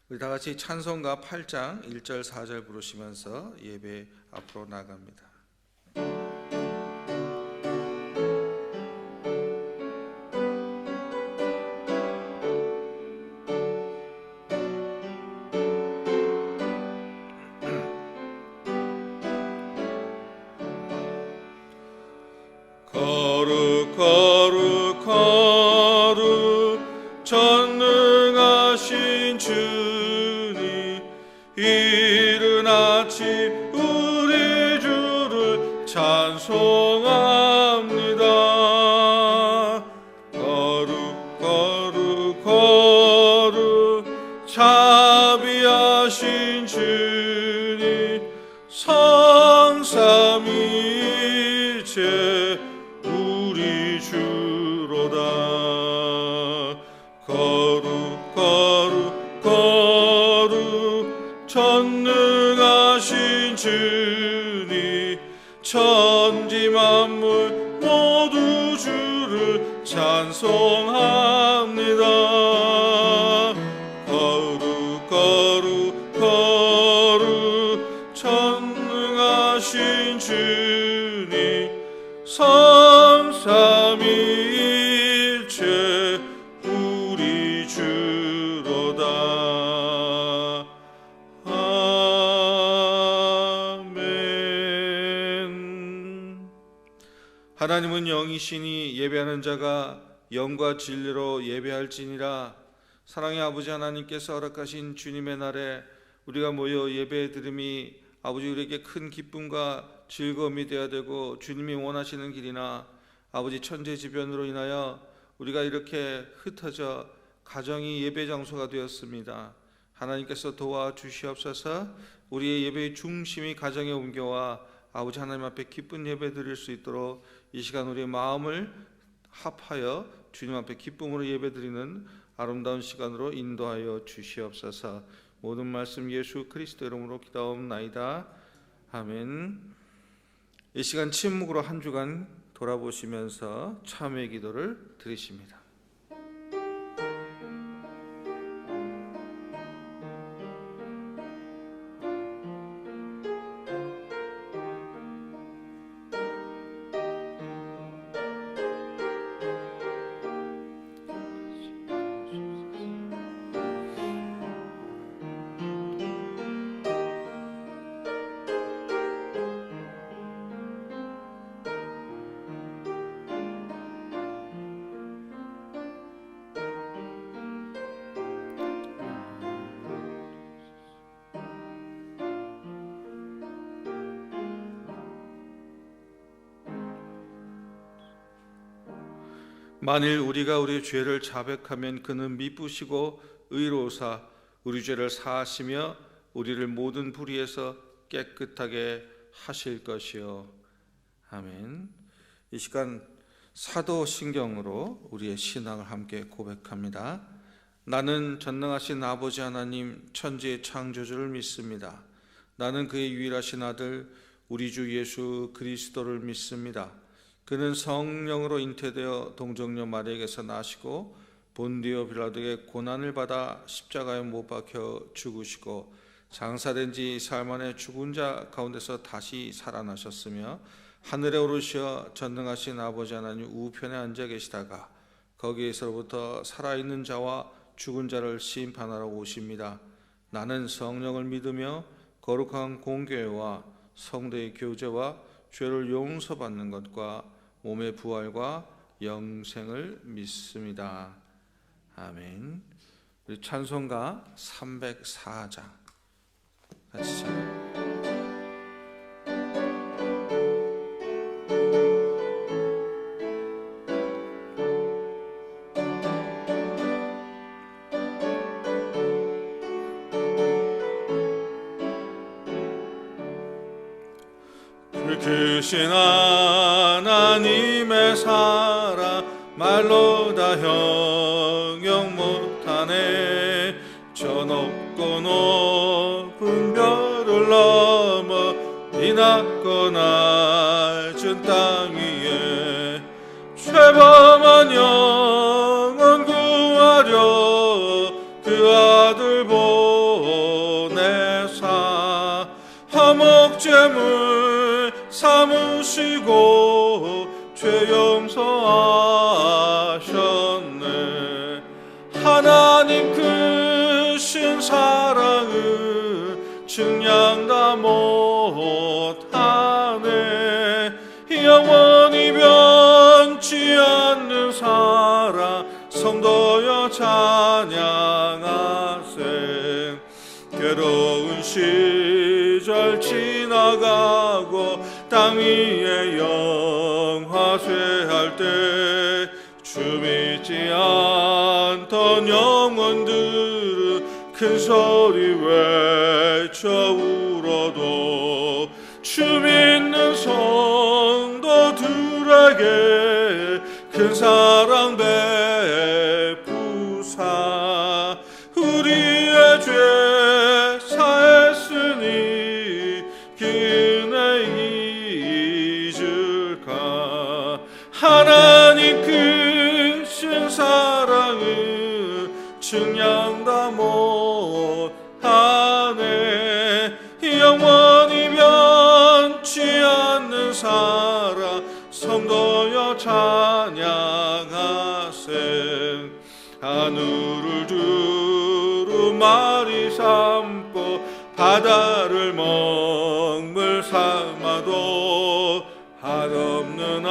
우리 다 같이 찬송가 8장 1절 4절 부르시면서 예배 앞으로 나갑니다. 거룩 거룩 거룩 전능하신 주님, 이른 아침 우리 주를 찬송합니다. 거룩 거룩 거룩 자비하신 주님, 성삼위일체 우리 주로다. 거룩 거룩 거룩 전능하신 주님, 천지 만물 모두 주를 찬송합니다. 거룩 거룩 거룩 전능하신 주님, 성삼위일체 우리 주로다. 아멘. 하나님은 영이시니 예배하는 자가 영과 진리로 예배할지니라. 사랑의 아버지 하나님께서 허락하신 주님의 날에 우리가 모여 예배드림이 아버지 우리에게 큰 기쁨과 즐거움이 되어야 되고, 주님이 원하시는 길이나 아버지 천재지변으로 인하여 우리가 이렇게 흩어져 가정이 예배 장소가 되었습니다. 하나님께서 도와주시옵소서. 우리의 예배의 중심이 가정에 옮겨와 아버지 하나님 앞에 기쁜 예배 드릴 수 있도록 이 시간 우리의 마음을 합하여 주님 앞에 기쁨으로 예배 드리는 아름다운 시간으로 인도하여 주시옵소서. 모든 말씀 예수 그리스도 이름으로 기도하옵나이다. 아멘. 이 시간 침묵으로 한 주간 돌아보시면서 참회 기도를 드리십니다. 만일 우리가 우리 죄를 자백하면 그는 미쁘시고 의로우사 우리 죄를 사하시며 우리를 모든 불의에서 깨끗하게 하실 것이요. 아멘. 이 시간 사도신경으로 우리의 신앙을 함께 고백합니다. 나는 전능하신 아버지 하나님 천지의 창조주를 믿습니다. 나는 그의 유일하신 아들 우리 주 예수 그리스도를 믿습니다. 그는 성령으로 잉태되어 동정녀 마리아에게서 나시고 본디오 빌라도에게 고난을 받아 십자가에 못 박혀 죽으시고 장사된 지 사흘 만에 죽은 자 가운데서 다시 살아나셨으며 하늘에 오르시어 전능하신 아버지 하나님 우편에 앉아 계시다가 거기에서부터 살아있는 자와 죽은 자를 심판하러 오십니다. 나는 성령을 믿으며 거룩한 공교회와 성도의 교제와 죄를 용서받는 것과 몸의 부활과 영생을 믿습니다. 아멘. 우리 찬송가 304장 같이 찬양. 크신 하나님의 사랑 말로 다 형용 못하네. 저 높고 높은 별을 넘어 이 낮고 낮은 땅 위에 죄범한 영혼 구하려 그 아들 보 속죄물 삼으시고 죄 용서하셨네. 하나님 크신 사랑을 증량 다 못하네. 영원히 변치 않는 사랑 성도여 찬양하세. 괴로운 시절 지나가고 땅 위에 영화쇠할 때 주 믿지 않던 영혼들은 큰 소리 외쳐 울어도 주 믿는 성도들에게 큰 사랑 베푸사 우리의 죄 사했으니 그 은혜 잊을까. 하나님 크신 사랑을 증량 다 못하네. 영원히 변치 않는 사랑 성도여 찬양하세. 하늘을 두루마리 삼고 바다를 먹물 삼아도 한없는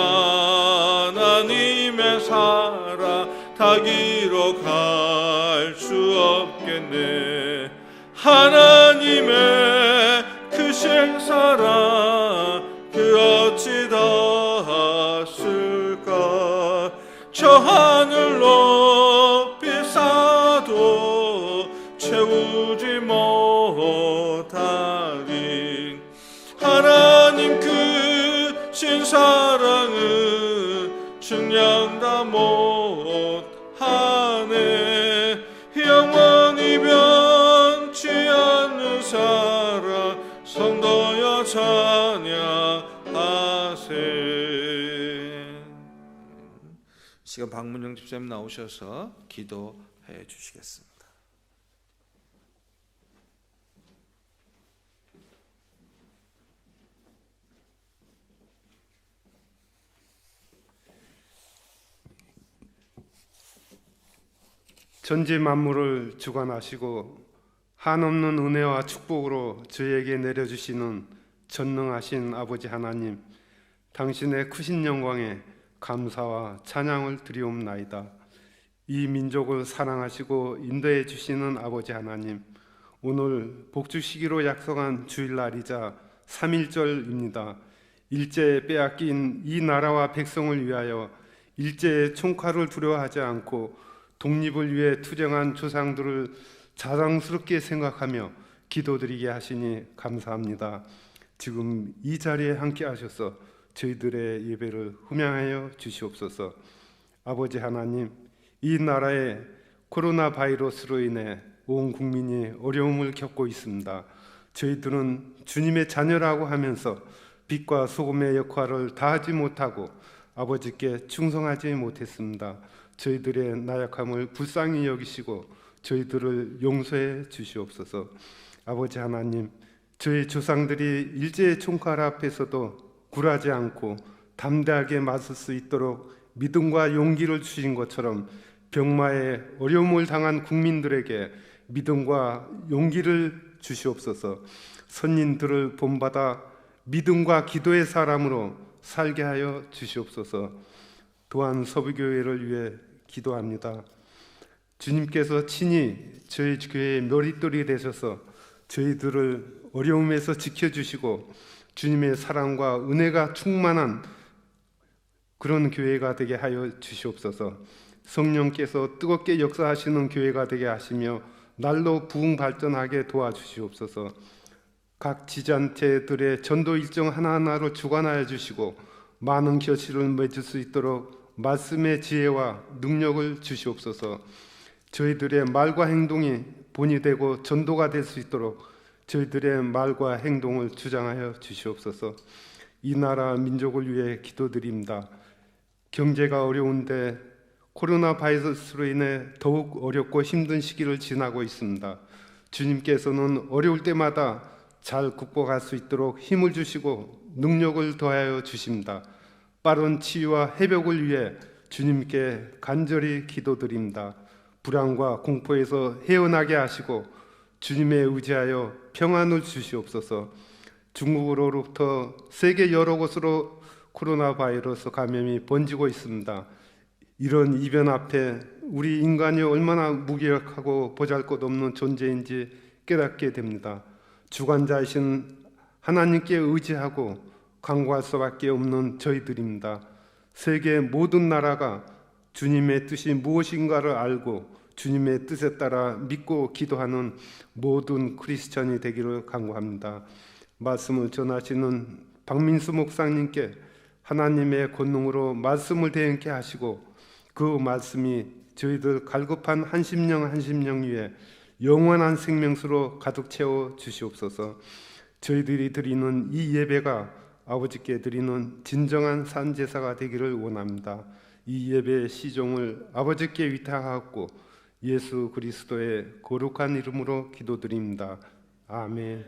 하나님의 사랑 다 기록할 수 없겠네. 하나님의 크신 사랑 그 어찌 닿았을까. 저 하늘 높이 쌓아도 채우지 못하리. 하나님 크신 사랑은 증량 다 못하네. 영원히 변치 않는 사랑 성도여 찬양하세. 시간 박문영 집사님 나오셔서 기도해 주시겠습니다. 전지 만물을 주관하시고 한없는 은혜와 축복으로 저에게 내려주시는 전능하신 아버지 하나님, 당신의 크신 영광에 감사와 찬양을 드리옵나이다. 이 민족을 사랑하시고 인도해 주시는 아버지 하나님, 오늘 복주시기로 약속한 주일날이자 3.1절입니다. 일제에 빼앗긴 이 나라와 백성을 위하여 일제의 총칼을 두려워하지 않고 독립을 위해 투쟁한 조상들을 자랑스럽게 생각하며 기도드리게 하시니 감사합니다. 지금 이 자리에 함께 하셔서 저희들의 예배를 흠양하여 주시옵소서. 아버지 하나님, 이 나라에 코로나 바이러스로 인해 온 국민이 어려움을 겪고 있습니다. 저희들은 주님의 자녀라고 하면서 빛과 소금의 역할을 다하지 못하고 아버지께 충성하지 못했습니다. 저희들의 나약함을 불쌍히 여기시고 저희들을 용서해 주시옵소서. 아버지 하나님, 저희 조상들이 일제의 총칼 앞에서도 굴하지 않고 담대하게 맞설 수 있도록 믿음과 용기를 주신 것처럼 병마에 어려움을 당한 국민들에게 믿음과 용기를 주시옵소서. 선인들을 본받아 믿음과 기도의 사람으로 살게 하여 주시옵소서. 또한 서부교회를 위해 기도합니다. 주님께서 친히 저희 교회의 머릿돌이 되셔서 저희들을 어려움에서 지켜주시고 주님의 사랑과 은혜가 충만한 그런 교회가 되게 하여 주시옵소서. 성령께서 뜨겁게 역사하시는 교회가 되게 하시며 날로 부흥 발전하게 도와주시옵소서. 각 지자체들의 전도 일정 하나하나로 주관하여 주시고 많은 결실을 맺을 수 있도록 말씀의 지혜와 능력을 주시옵소서. 저희들의 말과 행동이 본이 되고 전도가 될 수 있도록 저희들의 말과 행동을 주장하여 주시옵소서. 이 나라 민족을 위해 기도드립니다. 경제가 어려운데 코로나 바이러스로 인해 더욱 어렵고 힘든 시기를 지나고 있습니다. 주님께서는 어려울 때마다 잘 극복할 수 있도록 힘을 주시고 능력을 더하여 주십니다. 빠른 치유와 회복을 위해 주님께 간절히 기도드립니다. 불안과 공포에서 헤어나게 하시고 주님에 의지하여 평안을 주시옵소서. 중국으로부터 세계 여러 곳으로 코로나 바이러스 감염이 번지고 있습니다. 이런 이변 앞에 우리 인간이 얼마나 무기력하고 보잘것없는 존재인지 깨닫게 됩니다. 주관자이신 하나님께 의지하고 간구할 수밖에 없는 저희들입니다. 세계 모든 나라가 주님의 뜻이 무엇인가를 알고 주님의 뜻에 따라 믿고 기도하는 모든 크리스천이 되기를 간구합니다. 말씀을 전하시는 박민수 목사님께 하나님의 권능으로 말씀을 대행케 하시고 그 말씀이 저희들 갈급한 한심령 위에 영원한 생명수로 가득 채워 주시옵소서. 저희들이 드리는 이 예배가 아버지께 드리는 진정한 산제사가 되기를 원합니다. 이 예배의 시종을 아버지께 위탁하고 예수 그리스도의 거룩한 이름으로 기도드립니다. 아멘.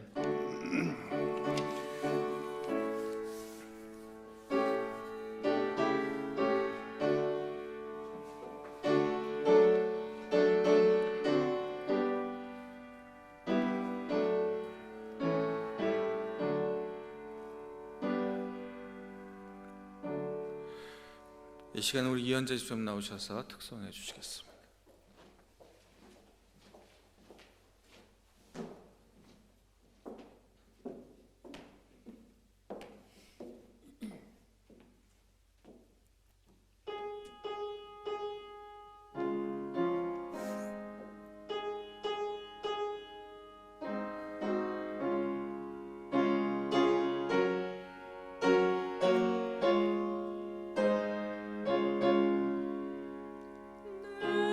이 시간에 우리 이현재 집사님 나오셔서 특송해 주시겠습니다. 내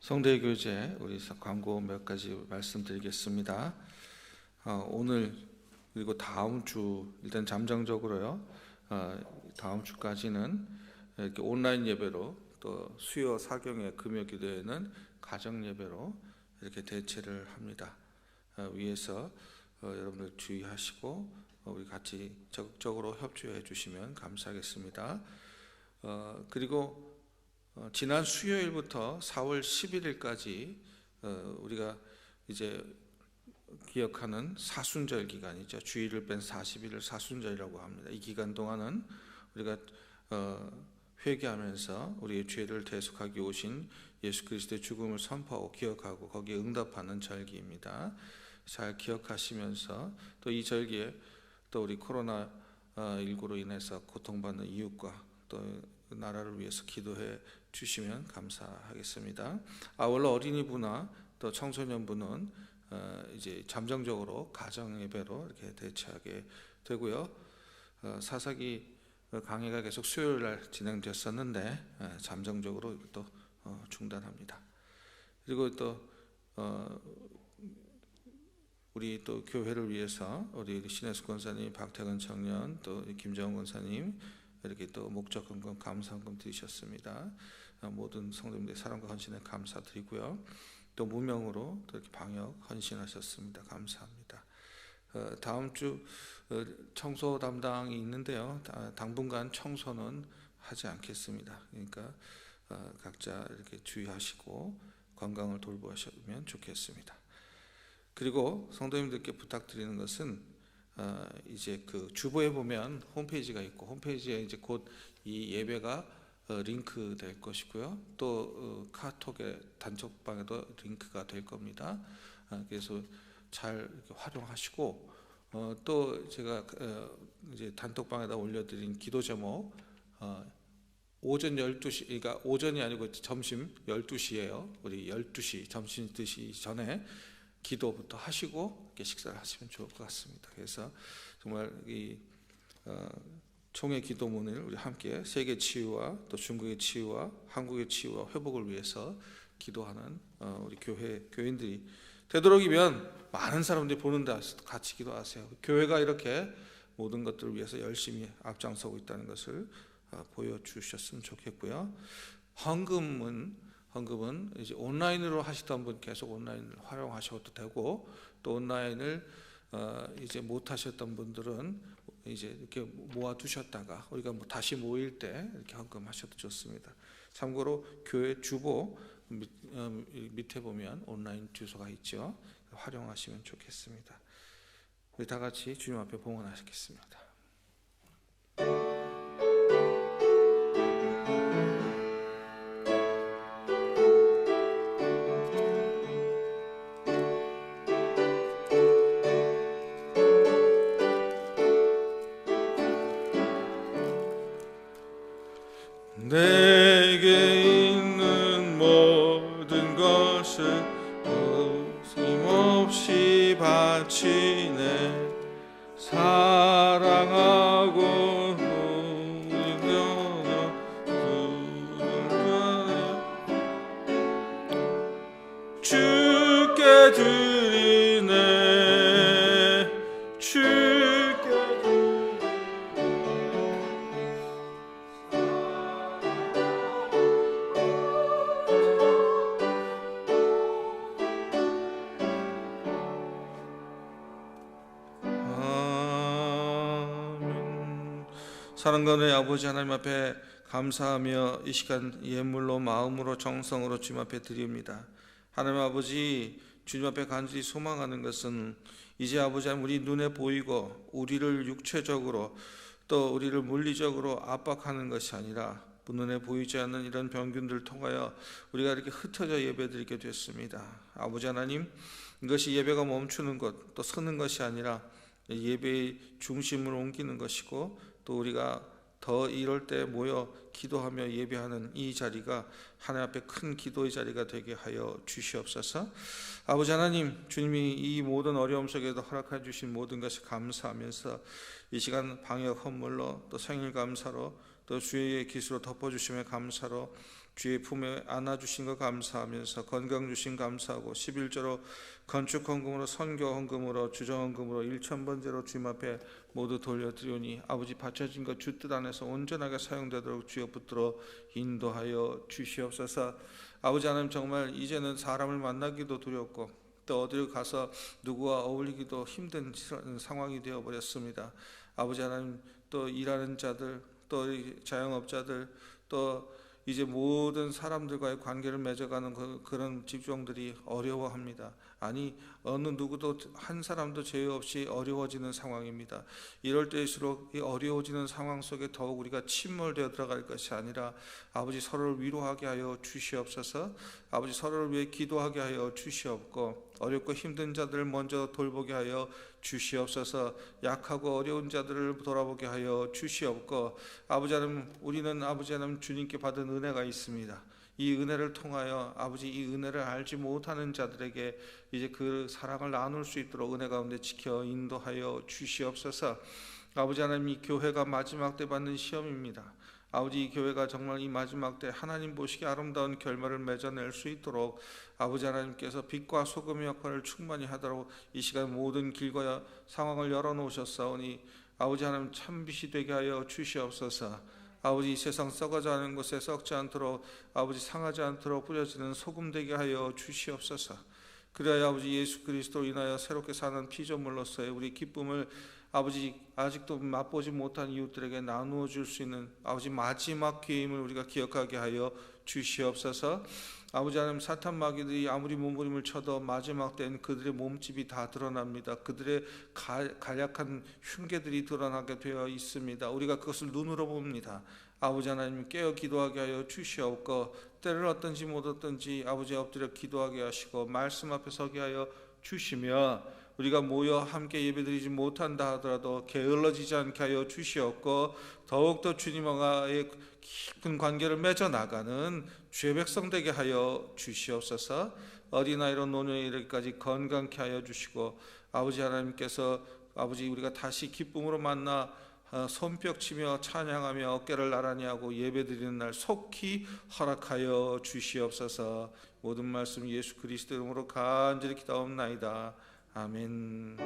성대 교재 우리 광고 몇 가지 말씀드리겠습니다. 오늘 그리고 다음 주 일단 잠정적으로요. 다음 주까지는 이렇게 온라인 예배로, 또 수요 사경의 금요 기도회는 가정 예배로 이렇게 대체를 합니다. 위에서 여러분들 주의하시고 우리 같이 적극적으로 협조해 주시면 감사하겠습니다. 그리고 지난 수요일부터 4월 11일까지 우리가 이제 기억하는 사순절 기간이죠. 주일을 뺀 40일을 사순절이라고 합니다. 이 기간 동안은 우리가 회개하면서 우리의 죄를 대속하기 오신 예수 그리스도의 죽음을 선포하고 기억하고 거기에 응답하는 절기입니다. 잘 기억하시면서 또 이 절기에 또 우리 코로나19로 인해서 고통받는 이웃과 또 나라를 위해서 기도해 주시면 감사하겠습니다. 아울러 어린이부나 또 청소년부는 이제 잠정적으로 가정 예배로 이렇게 대체하게 되고요. 사사기 강의가 계속 수요일 날 진행됐었는데 잠정적으로 또 중단합니다. 그리고 또 우리 또 교회를 위해서 우리 신혜숙 권사님, 박태근 청년, 또 김정은 권사님 이렇게 또 목적헌금, 감사헌금 드리셨습니다. 모든 성도님들의 사랑과 헌신에 감사드리고요. 또 무명으로 또 이렇게 방역 헌신하셨습니다. 감사합니다. 다음 주 청소 담당이 있는데요. 당분간 청소는 하지 않겠습니다. 그러니까 각자 이렇게 주의하시고 건강을 돌보시면 좋겠습니다. 그리고 성도님들께 부탁드리는 것은 이제 그 주보에 보면 홈페이지가 있고 홈페이지에 이제 곧 이 예배가 링크 될 것이고요. 또 카톡의 단톡방에도 링크가 될 겁니다. 그래서 잘 이렇게 활용하시고 또 제가 이제 단톡방에다 올려드린 기도 제목 오전 12시, 그러니까 오전이 아니고 점심 12시예요. 우리 12시 점심 드시기 전에 기도부터 하시고 이렇게 식사를 하시면 좋을 것 같습니다. 그래서 정말 이 총회 기도문을 우리 함께 세계 치유와 또 중국의 치유와 한국의 치유와 회복을 위해서 기도하는 우리 교인들이 되도록이면 많은 사람들이 보는데 같이 기도하세요. 교회가 이렇게 모든 것들을 위해서 열심히 앞장서고 있다는 것을 보여주셨으면 좋겠고요. 헌금은 이제 온라인으로 하시던 분 계속 온라인을 활용하셔도 되고, 또 온라인을 이제 못 하셨던 분들은 이제 이렇게 모아 두셨다가 우리가 다시 모일 때 이렇게 헌금하셔도 좋습니다. 참고로 교회 주보 밑에 보면 온라인 주소가 있죠. 활용하시면 좋겠습니다. 우리 다 같이 주님 앞에 봉헌하시겠습니다. 내게 있는 모든 것을 힘없이 바치네. 사랑하고 주께 드리네. 주께 사랑하는 아버지 하나님 앞에 감사하며 이 시간 예물로 마음으로 정성으로 주님 앞에 드립니다. 하나님 아버지, 주님 앞에 간절히 소망하는 것은 이제 아버지 하나님 우리 눈에 보이고 우리를 육체적으로 또 우리를 물리적으로 압박하는 것이 아니라 눈에 보이지 않는 이런 병균들을 통하여 우리가 이렇게 흩어져 예배드리게 됐습니다. 아버지 하나님, 이것이 예배가 멈추는 것, 또 서는 것이 아니라 예배의 중심을 옮기는 것이고, 또 우리가 더 이럴 때 모여 기도하며 예배하는 이 자리가 하나님 앞에 큰 기도의 자리가 되게 하여 주시옵소서. 아버지 하나님, 주님이 이 모든 어려움 속에도 허락해 주신 모든 것을 감사하면서 이 시간 방역 헌물로 또 생일 감사로 또 주의 기수로 덮어주심에 감사로 주의 품에 안아주신 거 감사하면서 건강 주신 감사하고 11조로 건축 헌금으로 선교 헌금으로 주정 헌금으로 1,000번제로 주님 앞에 모두 돌려드리오니 아버지 바쳐진 것 주 뜻 안에서 온전하게 사용되도록 주여 붙들어 인도하여 주시옵소서. 아버지 하나님, 정말 이제는 사람을 만나기도 두렵고 또 어디를 가서 누구와 어울리기도 힘든 상황이 되어버렸습니다. 아버지 하나님, 또 일하는 자들, 또 자영업자들, 또 이제 모든 사람들과의 관계를 맺어가는 그런 직종들이 어려워합니다. 아니, 어느 누구도 한 사람도 제외 없이 어려워지는 상황입니다. 이럴 때일수록 이 어려워지는 상황 속에 더욱 우리가 침몰되어 들어갈 것이 아니라 아버지 서로를 위로하게 하여 주시옵소서. 아버지 서로를 위해 기도하게 하여 주시옵고 어렵고 힘든 자들을 먼저 돌보게 하여 주시옵소서. 약하고 어려운 자들을 돌아보게 하여 주시옵고 아버지 하나님, 우리는 아버지 하나님 주님께 받은 은혜가 있습니다. 이 은혜를 통하여 아버지 이 은혜를 알지 못하는 자들에게 이제 그 사랑을 나눌 수 있도록 은혜 가운데 지켜 인도하여 주시옵소서. 아버지 하나님, 이 교회가 마지막 때 받는 시험입니다. 아버지, 이 교회가 정말 이 마지막 때 하나님 보시기에 아름다운 결말을 맺어낼 수 있도록 아버지 하나님께서 빛과 소금의 역할을 충만히 하도록 이 시간 모든 길과 상황을 열어놓으셨사오니 아버지 하나님, 참빛이 되게 하여 주시옵소서. 아버지, 이 세상 썩어져 가는 곳에 썩지 않도록 아버지 상하지 않도록 뿌려지는 소금 되게 하여 주시옵소서. 그래야 아버지 예수 그리스도로 인하여 새롭게 사는 피조물로서의 우리 기쁨을 아버지 아직도 맛보지 못한 이웃들에게 나누어 줄 수 있는 아버지 마지막 기회임을 우리가 기억하게 하여 주시옵소서. 아버지 하나님, 사탄 마귀들이 아무리 몸부림을 쳐도 마지막 때는 그들의 몸집이 다 드러납니다. 그들의 간략한 흉계들이 드러나게 되어 있습니다. 우리가 그것을 눈으로 봅니다. 아버지 하나님, 깨어 기도하게 하여 주시옵고 때를 얻든지 못 얻든지 아버지 엎드려 기도하게 하시고 말씀 앞에 서게 하여 주시며 우리가 모여 함께 예배드리지 못한다 하더라도 게을러지지 않게 하여 주시옵고 더욱더 주님과의 깊은 관계를 맺어 나가는 주의 백성 되게 하여 주시옵소서. 어린아이로 노년에 이르기까지 건강케 하여 주시고 아버지 하나님께서 아버지 우리가 다시 기쁨으로 만나 손뼉치며 찬양하며 어깨를 나란히 하고 예배드리는 날 속히 허락하여 주시옵소서. 모든 말씀 예수 그리스도 이름으로 간절히 기도하옵나이다. 아멘.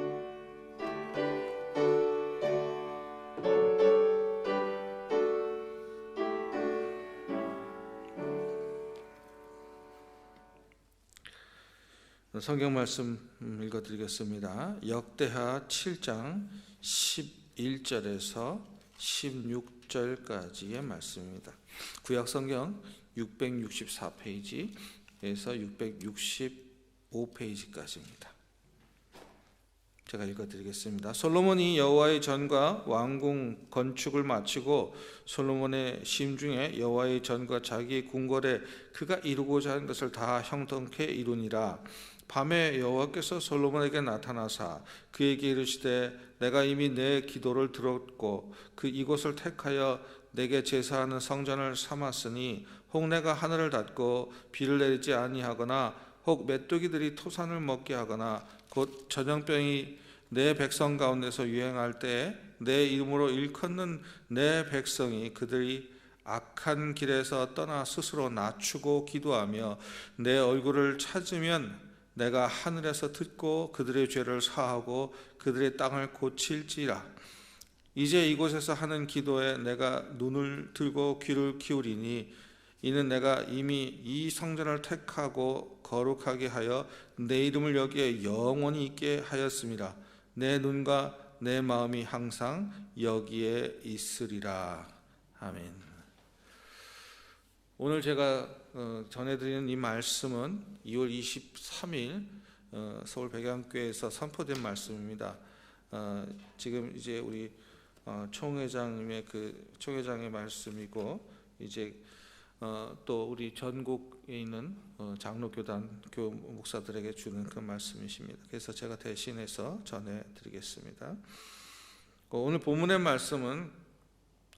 성경 말씀 읽어드리겠습니다. 역대하 7장 11절에서 16절까지의 말씀입니다. 구약 성경 664페이지에서 665페이지까지입니다. 제가 읽어드리겠습니다. 솔로몬이 여호와의 전과 왕궁 건축을 마치고 솔로몬의 심중에 여호와의 전과 자기의 궁궐에 그가 이루고자 하는 것을 다 형통케 이루니라. 밤에 여호와께서 솔로몬에게 나타나사 그에게 이르시되 내가 이미 내 기도를 들었고 그 이곳을 택하여 내게 제사하는 성전을 삼았으니 혹 내가 하늘을 닫고 비를 내리지 아니하거나 혹 메뚜기들이 토산을 먹게 하거나 곧 전염병이 내 백성 가운데서 유행할 때에 내 이름으로 일컫는 내 백성이 그들이 악한 길에서 떠나 스스로 낮추고 기도하며 내 얼굴을 찾으면 내가 하늘에서 듣고 그들의 죄를 사하고 그들의 땅을 고칠지라. 이제 이곳에서 하는 기도에 내가 눈을 들고 귀를 기울이니 이는 내가 이미 이 성전을 택하고 거룩하게 하여 내 이름을 여기에 영원히 있게 하였음이라. 내 눈과 내 마음이 항상 여기에 있으리라. 아멘. 오늘 제가 전해드리는 이 말씀은 2월 23일 서울 백양교회에서 선포된 말씀입니다. 지금 이제 우리 총회장님의 총회장의 말씀이고 이제 또 우리 전국에 있는 장로교단 교 목사들에게 주는 그 말씀이십니다. 그래서 제가 대신해서 전해드리겠습니다. 오늘 본문의 말씀은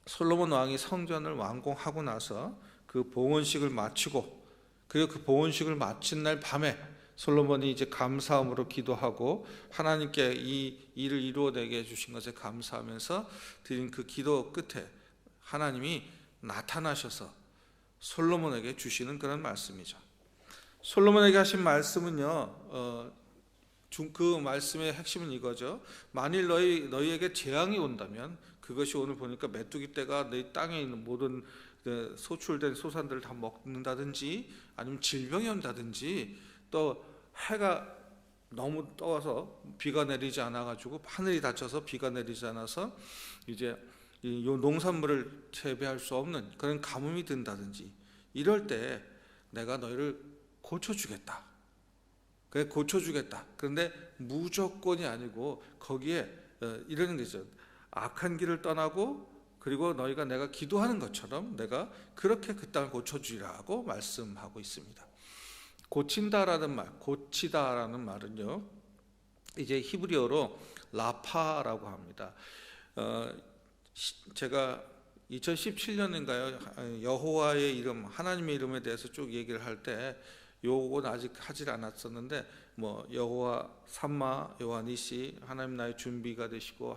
솔로몬 왕이 성전을 완공하고 나서 그 봉헌식을 마치고 그리고 그 봉헌식을 마친 날 밤에 솔로몬이 이제 감사함으로 기도하고 하나님께 이 일을 이루어내게 해주신 것에 감사하면서 드린 그 기도 끝에 하나님이 나타나셔서 솔로몬에게 주시는 그런 말씀이죠. 솔로몬에게 하신 말씀은요, 그 말씀의 핵심은 이거죠. 만일 너희에게 재앙이 온다면, 그것이 오늘 보니까 메뚜기 떼가 내 땅에 있는 모든 소출된 소산들을 다 먹는다든지, 아니면 질병이 온다든지, 또 해가 너무 떠서 비가 내리지 않아가지고 하늘이 닫혀서 비가 내리지 않아서 이제 이 농산물을 재배할 수 없는 그런 가뭄이 든다든지, 이럴 때 내가 너희를 고쳐주겠다. 그래, 고쳐주겠다. 그런데 무조건이 아니고 거기에 이러는 거죠. 악한 길을 떠나고, 그리고 너희가 내가 기도하는 것처럼 내가 그렇게 그 땅을 고쳐주리라고 말씀하고 있습니다. 고친다라는 말, 고치다라는 말은요, 이제 히브리어로 라파라고 합니다. 제가 2017년인가요? 여호와의 이름, 하나님의 이름에 대해서 쭉 얘기를 할 때, 요건 아직 하질 않았었는데, 뭐 여호와 삼마, 여호와 니시, 하나님 나의 준비가 되시고,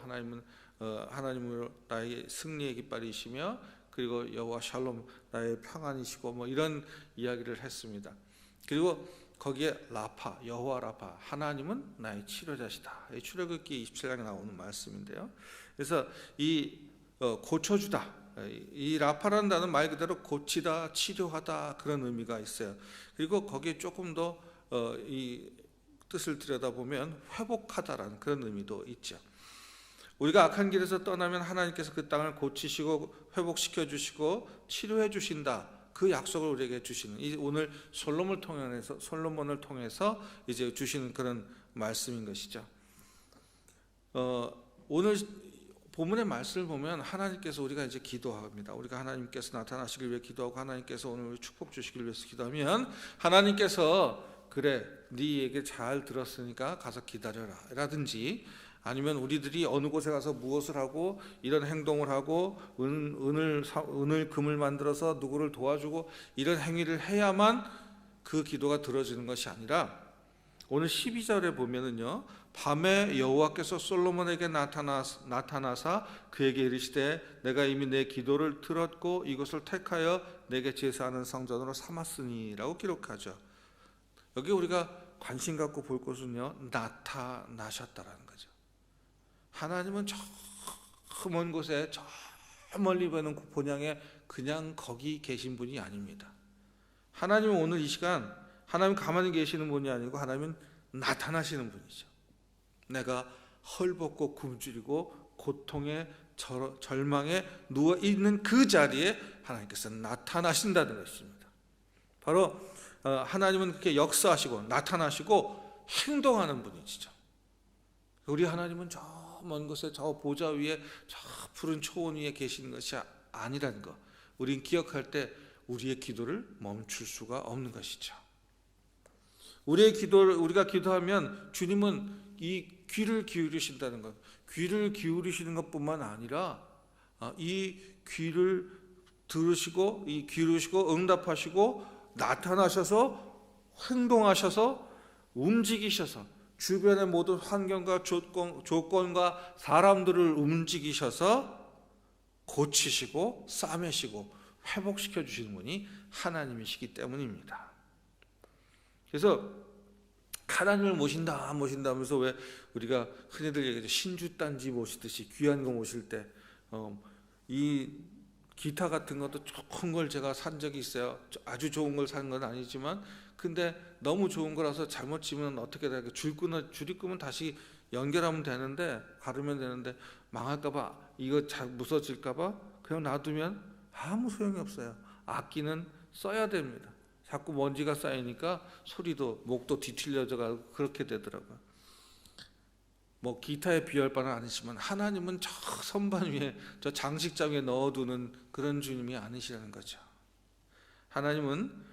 하나님으로 나의 승리의 깃발이시며, 그리고 여호와 샬롬, 나의 평안이시고, 뭐 이런 이야기를 했습니다. 그리고 거기에 라파, 여호와 라파, 하나님은 나의 치료자시다. 출애굽기 27장에 나오는 말씀인데요. 그래서 이 고쳐주다, 이 라파라는 단어는 말 그대로 고치다, 치료하다, 그런 의미가 있어요. 그리고 거기에 조금 더 이 뜻을 들여다보면 회복하다라는 그런 의미도 있죠. 우리가 악한 길에서 떠나면 하나님께서 그 땅을 고치시고 회복시켜 주시고 치료해 주신다, 그 약속을 우리에게 주시는, 오늘 솔로몬을 통해서 이제 주시는 그런 말씀인 것이죠. 오늘 본문의 말씀을 보면 하나님께서, 우리가 이제 기도합니다. 우리가 하나님께서 나타나시길 위해 기도하고, 하나님께서 오늘 축복 주시길 위해서 기도하면, 하나님께서 그래, 네 얘기 잘 들었으니까 가서 기다려라 라든지, 아니면 우리들이 어느 곳에 가서 무엇을 하고 이런 행동을 하고 은을 금을 만들어서 누구를 도와주고 이런 행위를 해야만 그 기도가 들어지는 것이 아니라, 오늘 12절에 보면은요, 밤에 여호와께서 솔로몬에게 나타나사 그에게 이르시되 내가 이미 내 기도를 들었고 이것을 택하여 내게 제사하는 성전으로 삼았으니라고 기록하죠. 여기 우리가 관심 갖고 볼 것은요, 나타나셨다라는 거죠. 하나님은 저 먼 곳에, 저 멀리 보이는 본향에 그냥 거기 계신 분이 아닙니다. 하나님은 오늘 이 시간, 하나님 가만히 계시는 분이 아니고 하나님은 나타나시는 분이죠. 내가 헐벗고 굶주리고 고통에 절망에 누워있는 그 자리에 하나님께서 나타나신다는 것입니다. 바로 하나님은 그렇게 역사하시고 나타나시고 행동하는 분이시죠. 우리 하나님은 저 먼 곳에 저 보좌 위에 저 푸른 초원 위에 계시는 것이 아니라는 것, 우린 기억할 때 우리의 기도를 멈출 수가 없는 것이죠. 우리가 기도하면 주님은 이 귀를 기울이신다는 것, 귀를 기울이시는 것뿐만 아니라 이 귀를 들으시고, 이 기울이시고 응답하시고 나타나셔서 행동하셔서 움직이셔서 주변의 모든 환경과 조건과 사람들을 움직이셔서 고치시고 싸매시고 회복시켜 주시는 분이 하나님이시기 때문입니다. 그래서 하나님을 모신다 하면서, 왜 우리가 흔히들 얘기하죠, 신주단지 모시듯이 귀한 거 모실 때 이 기타 같은 것도 좋은 걸 제가 산 적이 있어요. 아주 좋은 걸 산 건 아니지만, 근데 너무 좋은 거라서 잘못 치면 어떻게 될까? 줄이 끄면 다시 연결하면 되는데, 가르면 되는데, 망할까봐, 이거 잘 무서질까봐 그냥 놔두면 아무 소용이 없어요. 악기는 써야 됩니다. 자꾸 먼지가 쌓이니까 소리도, 목도 뒤틀려져 가고 그렇게 되더라고요. 뭐 기타에 비할 바는 아니지만 하나님은 저 선반 위에, 저 장식장 위에 넣어두는 그런 주님이 아니시라는 거죠. 하나님은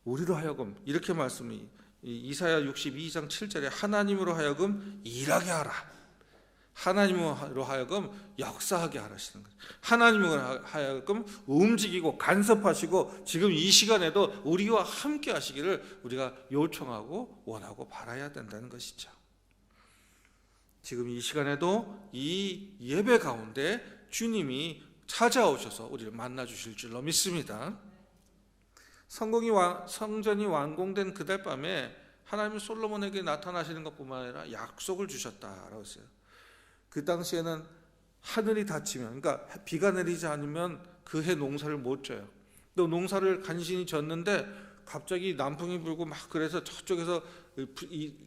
우리로 하여금, 이렇게 말씀이 이사야 62장 7절에 하나님으로 하여금 일하게 하라, 하나님으로 하여금 역사하게 하라시는 거죠. 하나님으로 하여금 움직이고 간섭하시고 지금 이 시간에도 우리와 함께 하시기를 우리가 요청하고 원하고 바라야 된다는 것이죠. 지금 이 시간에도 이 예배 가운데 주님이 찾아오셔서 우리를 만나 주실 줄로 믿습니다. 성전이 완공된 그달 밤에 하나님이 솔로몬에게 나타나시는 것뿐만 아니라 약속을 주셨다라고 했어요. 그 당시에는 하늘이 닫히면, 그러니까 비가 내리지 않으면 그 해 농사를 못 져요. 또 농사를 간신히 졌는데 갑자기 남풍이 불고 막, 그래서 저쪽에서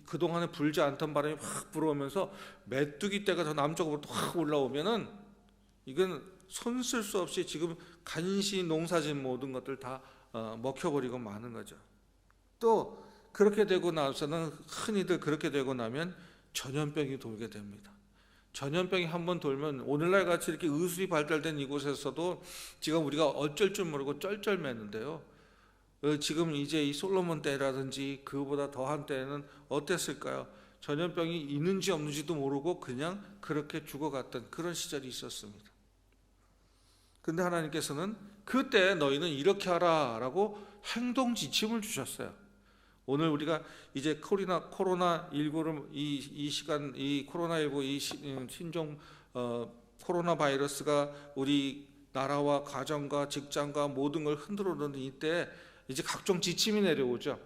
그동안에 불지 않던 바람이 확 불어오면서 메뚜기 떼가 더 남쪽으로 확 올라오면은 이건 손 쓸 수 없이 지금 간신히 농사진 모든 것들 다 먹혀버리고 마는 거죠. 또 그렇게 되고 나서는, 흔히들 그렇게 되고 나면 전염병이 돌게 됩니다. 전염병이 한번 돌면 오늘날 같이 이렇게 의술이 발달된 이곳에서도 지금 우리가 어쩔 줄 모르고 쩔쩔매는데요. 지금 이제 이 솔로몬 때라든지 그보다 더한 때는 어땠을까요? 전염병이 있는지 없는지도 모르고 그냥 그렇게 죽어갔던 그런 시절이 있었습니다. 근데 하나님께서는 그때 너희는 이렇게 하라 라고 행동 지침을 주셨어요. 오늘 우리가 이제 코로나19를 이 시간, 이 코로나19 이 신종 코로나 바이러스가 우리 나라와 가정과 직장과 모든 걸 흔들어 놓는 이때 이제 각종 지침이 내려오죠.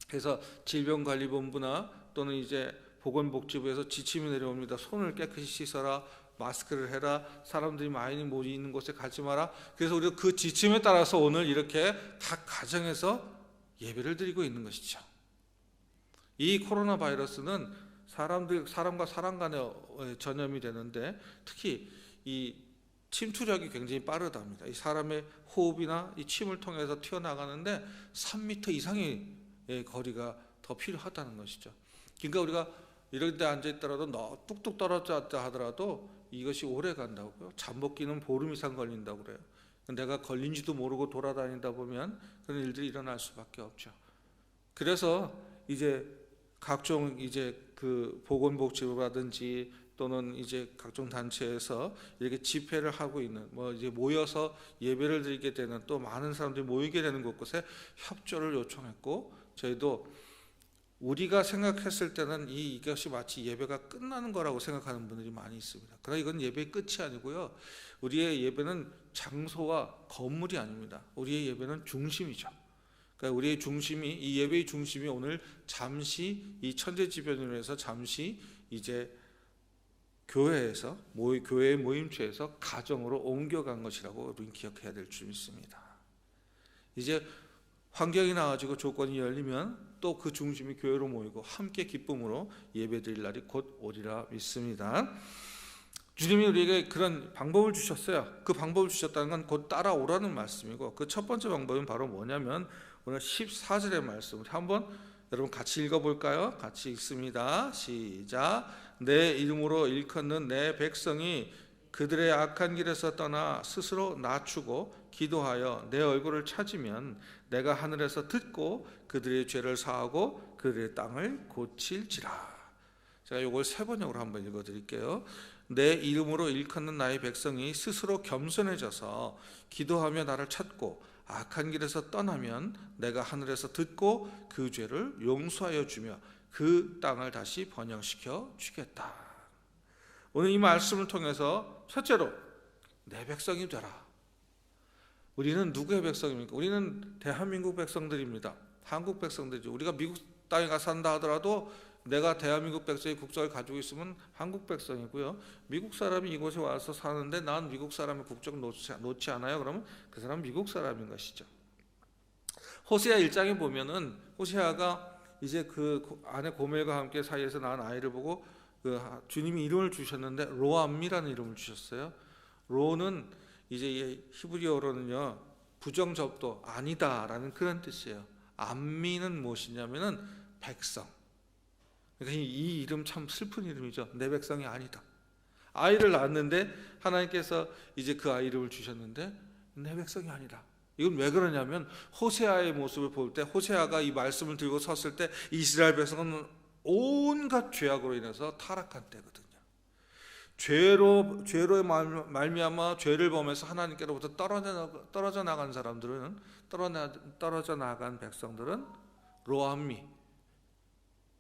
그래서 질병관리본부나 또는 이제 보건복지부에서 지침이 내려옵니다. 손을 깨끗이 씻어라, 마스크를 해라, 사람들이 많이 모이는 곳에 가지 마라. 그래서 우리가 그 지침에 따라서 오늘 이렇게 각 가정에서 예배를 드리고 있는 것이죠. 이 코로나 바이러스는 사람과 사람 간에 전염이 되는데 특히 이 침투력이 굉장히 빠르답니다. 이 사람의 호흡이나 이 침을 통해서 튀어나가는데 3m 이상의 거리가 더 필요하다는 것이죠. 그러니까 우리가 이런 데 앉아있더라도 뚝뚝 떨어졌다 하더라도 이것이 오래 간다고요. 잠복기는 보름 이상 걸린다고 그래요. 내가 걸린지도 모르고 돌아다니다 보면 그런 일들이 일어날 수밖에 없죠. 그래서 이제 각종 이제 그 보건복지부라든지 또는 이제 각종 단체에서 이렇게 집회를 하고 있는, 뭐 이제 모여서 예배를 드리게 되는, 또 많은 사람들이 모이게 되는 곳곳에 협조를 요청했고, 저희도 우리가 생각했을 때는 이것이 마치 예배가 끝나는 거라고 생각하는 분들이 많이 있습니다. 그러나 이건 예배의 끝이 아니고요. 우리의 예배는 장소와 건물이 아닙니다. 우리의 예배는 중심이죠. 그러니까 우리의 중심이, 이 예배의 중심이 오늘 잠시 이 천재지변으로 해서 잠시 이제 교회에서 교회의 모임처에서 가정으로 옮겨간 것이라고 우리는 기억해야 될 줄 믿습니다. 이제 환경이 나아지고 조건이 열리면 또 그 중심이 교회로 모이고 함께 기쁨으로 예배드릴 날이 곧 오리라 믿습니다. 주님이 우리에게 그런 방법을 주셨어요. 그 방법을 주셨다는 건 곧 따라오라는 말씀이고, 그 첫 번째 방법은 바로 뭐냐면 오늘 14절의 말씀을 한번 여러분 같이 읽어볼까요? 같이 읽습니다. 시작. 내 이름으로 일컫는 내 백성이 그들의 악한 길에서 떠나 스스로 낮추고 기도하여 내 얼굴을 찾으면 내가 하늘에서 듣고 그들의 죄를 사하고 그들의 땅을 고칠지라. 제가 이걸 세 번역으로 한번 읽어드릴게요. 내 이름으로 일컫는 나의 백성이 스스로 겸손해져서 기도하며 나를 찾고 악한 길에서 떠나면 내가 하늘에서 듣고 그 죄를 용서하여 주며 그 땅을 다시 번영시켜 주겠다. 오늘 이 말씀을 통해서 첫째로 내 백성이 되라. 우리는 누구의 백성입니까? 우리는 대한민국 백성들입니다. 한국 백성들이죠. 우리가 미국 땅에 가서 산다 하더라도 내가 대한민국 백성의 국적을 가지고 있으면 한국 백성이고요. 미국 사람이 이곳에 와서 사는데 난 미국 사람의 국적을 놓지 않아요. 그러면 그 사람은 미국 사람인 것이죠. 호세아 1장에 보면은 호세아가 이제 그 아내 고멜과 함께 사이에서 낳은 아이를 보고 그 주님이 이름을 주셨는데 로암미라는 이름을 주셨어요. 로는 이제 히브리어로는요 부정접도 아니다라는 그런 뜻이에요. 암미는 무엇이냐면은 백성. 그러니까 이 이름 참 슬픈 이름이죠. 내 백성이 아니다. 아이를 낳았는데 하나님께서 이제 그 아이 이름을 주셨는데 내 백성이 아니다. 이건 왜 그러냐면 호세아의 모습을 볼 때, 호세아가 이 말씀을 들고 섰을 때 이스라엘 백성은 온갖 죄악으로 인해서 타락한 때거든요. 죄로 말미암아 죄를 범해서 하나님께로부터 떨어져 나간 사람들은, 떨어져 나간 백성들은 로암미,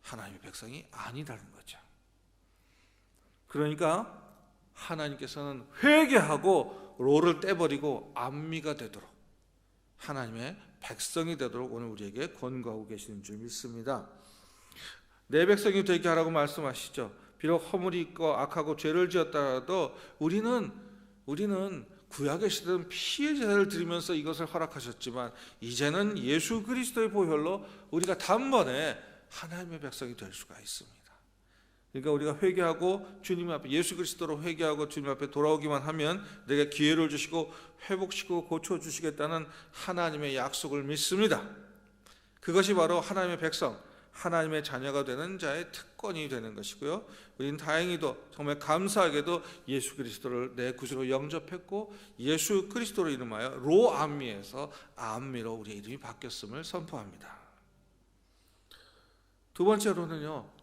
하나님의 백성이 아니라는 거죠. 그러니까 하나님께서는 회개하고 로를 떼버리고 암미가 되도록, 하나님의 백성이 되도록 오늘 우리에게 권고하고 계시는 줄 믿습니다. 내 백성이 되게 하라고 말씀하시죠. 비록 허물이 있고 악하고 죄를 지었다라도 우리는 구약의 시대는 피의 제사를 드리면서 이것을 허락하셨지만 이제는 예수 그리스도의 보혈로 우리가 단번에 하나님의 백성이 될 수가 있습니다. 그러니까 우리가 회개하고 주님 앞에 예수 그리스도로 회개하고 주님 앞에 돌아오기만 하면 내가 기회를 주시고 회복시키고 고쳐주시겠다는 하나님의 약속을 믿습니다. 그것이 바로 하나님의 백성, 하나님의 자녀가 되는 자의 특권이 되는 것이고요. 우리는 다행히도 정말 감사하게도 예수 그리스도를 내 구주로 영접했고 예수 그리스도로 이름하여 로암미에서 암미로 우리의 이름이 바뀌었음을 선포합니다. 두 번째로는요,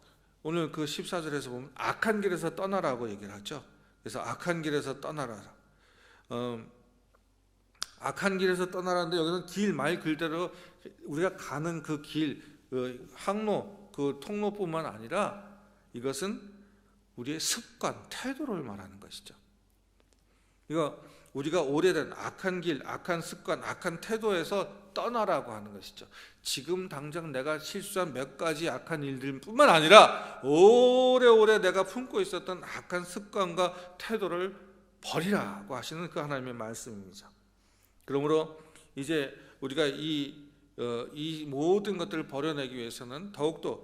오늘 그 14절에서 보면 악한 길에서 떠나라고 얘기를 하죠. 그래서 악한 길에서 떠나라. 악한 길에서 떠나라는데 여기는 길 말 그대로 우리가 가는 그 길, 그 항로, 그 통로뿐만 아니라 이것은 우리의 습관, 태도를 말하는 것이죠. 이거 우리가 오래된 악한 길, 악한 습관, 악한 태도에서 떠나라고 하는 것이죠. 지금 당장 내가 실수한 몇 가지 악한 일들뿐만 아니라 오래오래 내가 품고 있었던 악한 습관과 태도를 버리라고 하시는 그 하나님의 말씀입니다. 그러므로 이제 우리가 이 모든 것들을 버려내기 위해서는 더욱더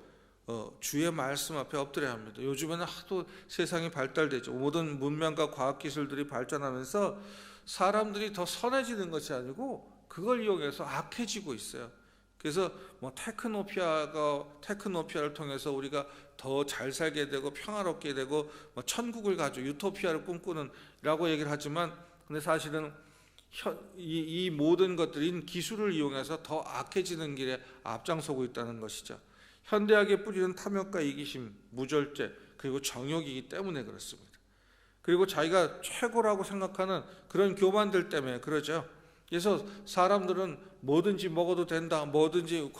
주의 말씀 앞에 엎드려야 합니다. 요즘에는 하도 세상이 발달되죠. 모든 문명과 과학기술들이 발전하면서 사람들이 더 선해지는 것이 아니고 그걸 이용해서 악해지고 있어요. 그래서 뭐 테크노피아를 통해서 우리가 더 잘 살게 되고 평화롭게 되고 뭐 천국을 가지고 유토피아를 꿈꾸는라고 얘기를 하지만 근데 사실은 이 모든 것들인 기술을 이용해서 더 악해지는 길에 앞장서고 있다는 것이죠. 현대학의 뿌리는 탐욕과 이기심, 무절제 그리고 정욕이기 때문에 그렇습니다. 그리고 자기가 최고라고 생각하는 그런 교만들 때문에 그러죠. 그래서 사람들은 뭐든지 먹어도 된다, 뭐든지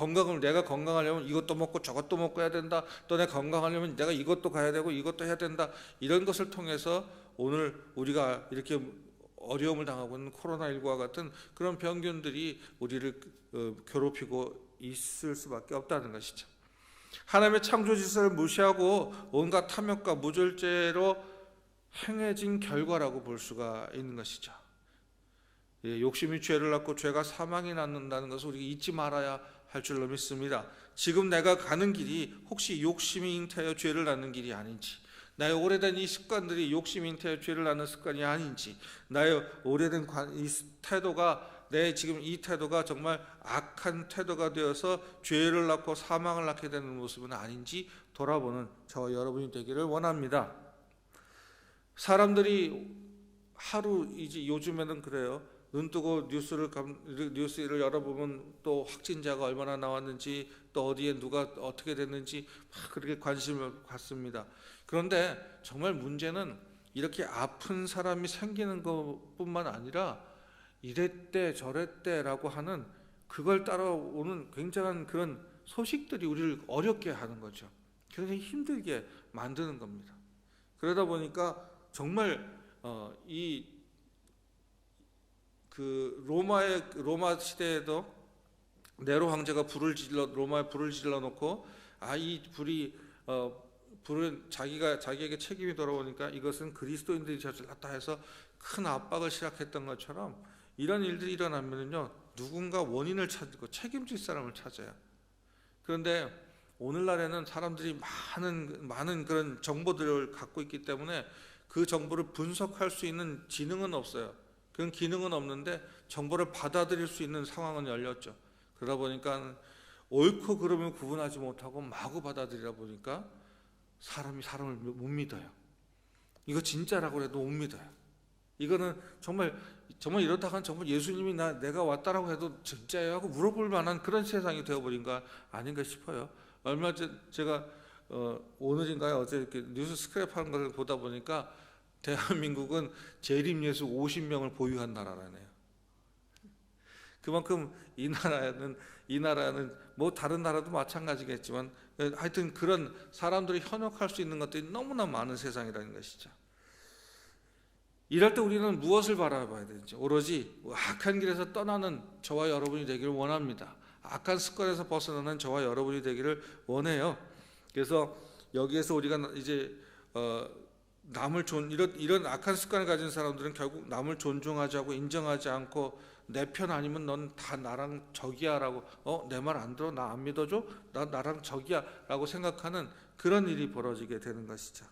내가 건강하려면 이것도 먹고 저것도 먹고 해야 된다, 또 내가 건강하려면 내가 이것도 가야 되고 이것도 해야 된다, 이런 것을 통해서 오늘 우리가 이렇게 어려움을 당하고 있는 코로나19와 같은 그런 병균들이 우리를 괴롭히고 있을 수밖에 없다는 것이죠. 하나님의 창조 질서를 무시하고 온갖 탐욕과 무절제로 행해진 결과라고 볼 수가 있는 것이죠. 욕심이 죄를 낳고 죄가 사망이 낳는다는 것을 우리가 잊지 말아야 할 줄로 믿습니다. 지금 내가 가는 길이 혹시 욕심이 잉태하여 죄를 낳는 길이 아닌지, 나의 오래된 이 습관들이 욕심이 잉태하여 죄를 낳는 습관이 아닌지, 나의 오래된 이 태도가 내 지금 이 태도가 정말 악한 태도가 되어서 죄를 낳고 사망을 낳게 되는 모습은 아닌지 돌아보는 저와 여러분이 되기를 원합니다. 사람들이 하루 이제 요즘에는 그래요. 눈 뜨고 뉴스를 열어보면 또 확진자가 얼마나 나왔는지 또 어디에 누가 어떻게 됐는지 막 그렇게 관심을 갖습니다. 그런데 정말 문제는 이렇게 아픈 사람이 생기는 것뿐만 아니라 이랬대 저랬대라고 하는 그걸 따라오는 굉장한 그런 소식들이 우리를 어렵게 하는 거죠. 굉장히 힘들게 만드는 겁니다. 그러다 보니까 정말 로마 시대에도 네로 황제가 로마에 불을 질러 놓고 이 불은 자기에게 책임이 돌아오니까 이것은 그리스도인들이 저질렀다 해서 큰 압박을 시작했던 것처럼 이런 일들이 일어나면요 누군가 원인을 찾고 책임질 사람을 찾아요. 그런데 오늘날에는 사람들이 많은 그런 정보들을 갖고 있기 때문에 그 정보를 분석할 수 있는 지능은 없어요. 그런 기능은 없는데 정보를 받아들일 수 있는 상황은 열렸죠. 그러다 보니까 옳고 그름을 구분하지 못하고 마구 받아들이다 보니까 사람을 못 믿어요. 이거 진짜라고 해도 못 믿어요. 이거는 정말 이렇다간 정말 예수님이 내가 왔다라고 해도 진짜예요 하고 물어볼 만한 그런 세상이 되어버린 거 아닌가 싶어요. 얼마 전 제가 오늘인가요? 어제 이렇게 뉴스 스크랩하는 것을 보다 보니까 대한민국은 재림 예수 50명을 보유한 나라라네요. 그만큼 이 나라는 뭐 다른 나라도 마찬가지겠지만 하여튼 그런 사람들이 현혹할 수 있는 것들이 너무나 많은 세상이라는 것이죠. 이럴 때 우리는 무엇을 바라봐야 되는지, 오로지 악한 길에서 떠나는 저와 여러분이 되기를 원합니다. 악한 습관에서 벗어나는 저와 여러분이 되기를 원해요. 그래서 여기에서 우리가 이제 남을 이런 악한 습관을 가진 사람들은 결국 남을 존중하지 않고 인정하지 않고 내 편 아니면 넌 다 나랑 적이야라고, 내 말 안 들어? 나 안 믿어줘? 나랑 적이야라고 생각하는 그런 일이 벌어지게 되는 것이죠.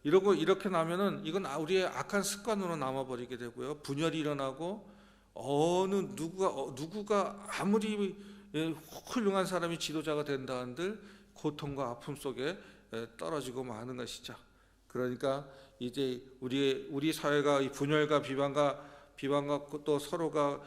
이러고 이렇게 나면은 이건 우리의 악한 습관으로 남아버리게 되고요. 분열이 일어나고 누구가 아무리 훌륭한 사람이 지도자가 된다 한들 고통과 아픔 속에 떨어지고 마는 것이죠. 그러니까 이제 우리 사회가 이 분열과 비방과 또 서로가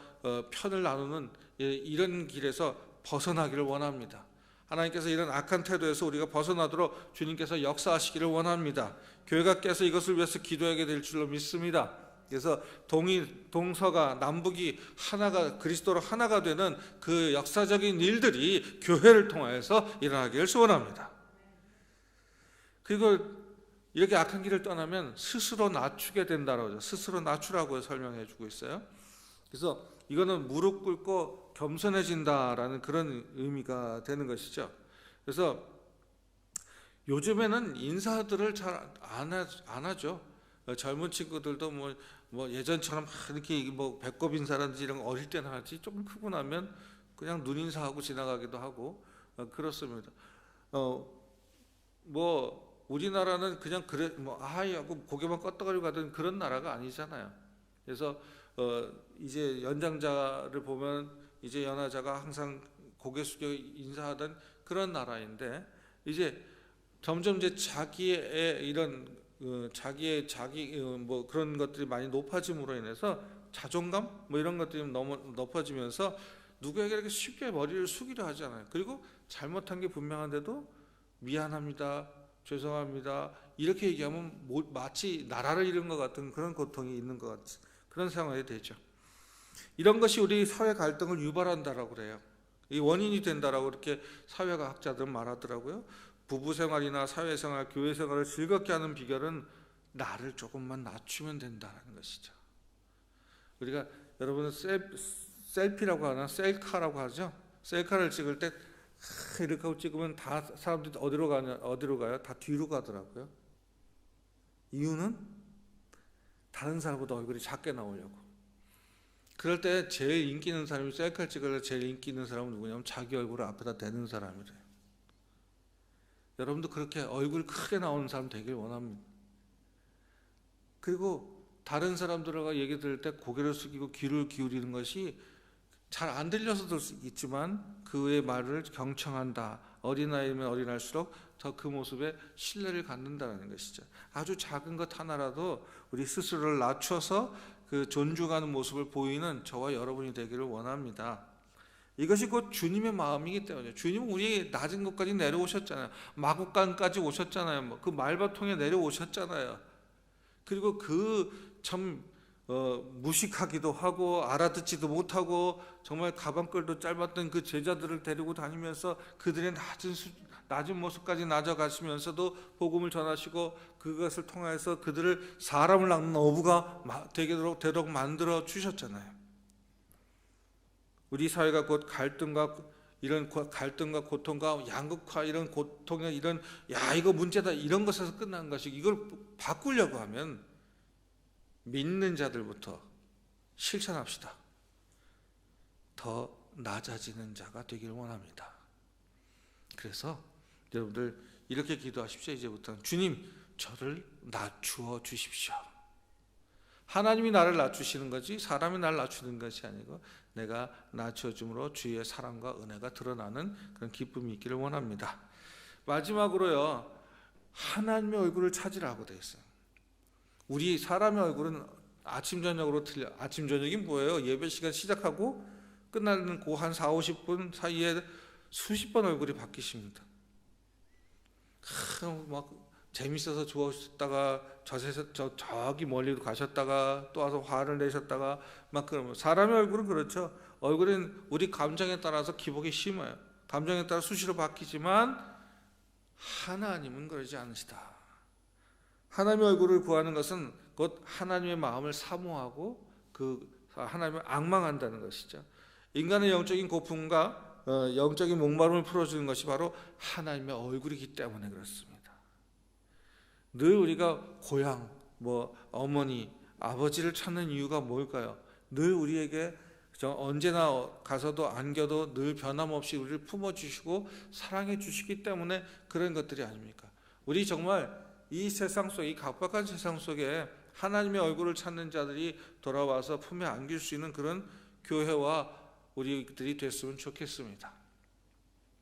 편을 나누는 이런 길에서 벗어나기를 원합니다. 하나님께서 이런 악한 태도에서 우리가 벗어나도록 주님께서 역사하시기를 원합니다. 교회가 깨서 이것을 위해서 기도하게 될 줄로 믿습니다. 그래서 동서가 남북이 하나가 그리스도로 하나가 되는 그 역사적인 일들이 교회를 통하여서 일어나기를 소원합니다. 그리고 이렇게 악한 길을 떠나면 스스로 낮추게 된다라고 하죠. 스스로 낮추라고 설명해 주고 있어요. 그래서 이거는 무릎 꿇고 겸손해진다라는 그런 의미가 되는 것이죠. 그래서 요즘에는 인사들을 잘 안 하죠. 젊은 친구들도 뭐 예전처럼 이렇게 뭐 배꼽 인사라든지 이런 거 어릴 때는 하지, 조금 크고 나면 그냥 눈 인사하고 지나가기도 하고 그렇습니다. 뭐 우리나라는 그냥 그래 뭐 아이 하고 고개만 껐다가리고 가던 그런 나라가 아니잖아요. 그래서 이제 연장자를 보면 이제 연하자가 항상 고개 숙여 인사하던 그런 나라인데, 이제 점점 이제 자기의 이런 자기 뭐 그런 것들이 많이 높아짐으로 인해서 자존감 뭐 이런 것들이 너무 높아지면서 누구에게 이렇게 쉽게 머리를 숙이려 하지 않아요. 그리고 잘못한 게 분명한데도 미안합니다, 죄송합니다 이렇게 얘기하면 마치 나라를 잃은 것 같은 그런 고통이 있는 것 같은 그런 상황이 되죠. 이런 것이 우리 사회 갈등을 유발한다라고 그래요. 이 원인이 된다라고 이렇게 사회가 학자들은 말하더라고요. 부부 생활이나 사회생활, 교회 생활을 즐겁게 하는 비결은 나를 조금만 낮추면 된다는 것이죠. 우리가 여러분은 셀피라고 하나 셀카라고 하죠. 셀카를 찍을 때 이렇게 하고 찍으면 다 사람들이 어디로 가요? 다 뒤로 가더라고요. 이유는 다른 사람보다 얼굴이 작게 나오려고. 그럴 때 제일 인기 있는 사람이 셀카를 찍을 때 제일 인기 있는 사람은 누구냐면 자기 얼굴을 앞에다 대는 사람이래요. 여러분도 그렇게 얼굴 크게 나오는 사람 되길 원합니다. 그리고 다른 사람들과 얘기 들을 때 고개를 숙이고 귀를 기울이는 것이 잘 안 들려서 들 수 있지만 그의 말을 경청한다. 어린아이면 어린아이일수록 더 그 모습에 신뢰를 갖는다는 것이죠. 아주 작은 것 하나라도 우리 스스로를 낮춰서 그 존중하는 모습을 보이는 저와 여러분이 되기를 원합니다. 이것이 곧 주님의 마음이기 때문에, 주님은 우리 낮은 곳까지 내려오셨잖아요. 마국간까지 오셨잖아요. 뭐 그 말바통에 내려오셨잖아요. 그리고 그 참 무식하기도 하고 알아듣지도 못하고 정말 가방끌도 짧았던 그 제자들을 데리고 다니면서 그들의 낮은 모습까지 낮아가시면서도 복음을 전하시고 그것을 통해서 그들을 사람을 낳는 어부가 되도록 만들어 주셨잖아요. 우리 사회가 곧 갈등과 고통과 양극화 이런 고통의 이런 이거 문제다 이런 것에서 끝난 것이, 이걸 바꾸려고 하면 믿는 자들부터 실천합시다. 더 낮아지는 자가 되기를 원합니다. 그래서 여러분들 이렇게 기도하십시오. 이제부터는 주님 저를 낮추어 주십시오. 하나님이 나를 낮추시는 거지 사람이 나를 낮추는 것이 아니고 내가 낮춰줌으로 주의 사랑과 은혜가 드러나는 그런 기쁨이 있기를 원합니다. 마지막으로요, 하나님의 얼굴을 찾으라고 되어 있어요. 우리 사람의 얼굴은 아침 저녁으로 틀려. 아침 저녁이 뭐예요? 예배 시간 시작하고 끝나는 그 한 40-50분 사이에 수십 번 얼굴이 바뀌십니다. 막 재밌어서 좋아하셨다가 저기 멀리도 가셨다가 또 와서 화를 내셨다가 막 그러면, 사람의 얼굴은 그렇죠. 얼굴은 우리 감정에 따라서 기복이 심해요. 감정에 따라 수시로 바뀌지만 하나님은 그러지 않으시다. 하나님의 얼굴을 구하는 것은 곧 하나님의 마음을 사모하고 그 하나님을 앙망한다는 것이죠. 인간의 영적인 고품과 영적인 목마름을 풀어주는 것이 바로 하나님의 얼굴이기 때문에 그렇습니다. 늘 우리가 고향, 어머니, 아버지를 찾는 이유가 뭘까요? 늘 우리에게 언제나 가서도 안겨도 늘 변함없이 우리를 품어주시고 사랑해 주시기 때문에 그런 것들이 아닙니까? 우리 정말 이 세상 속, 이 각박한 세상 속에 하나님의 얼굴을 찾는 자들이 돌아와서 품에 안길 수 있는 그런 교회와 우리들이 됐으면 좋겠습니다.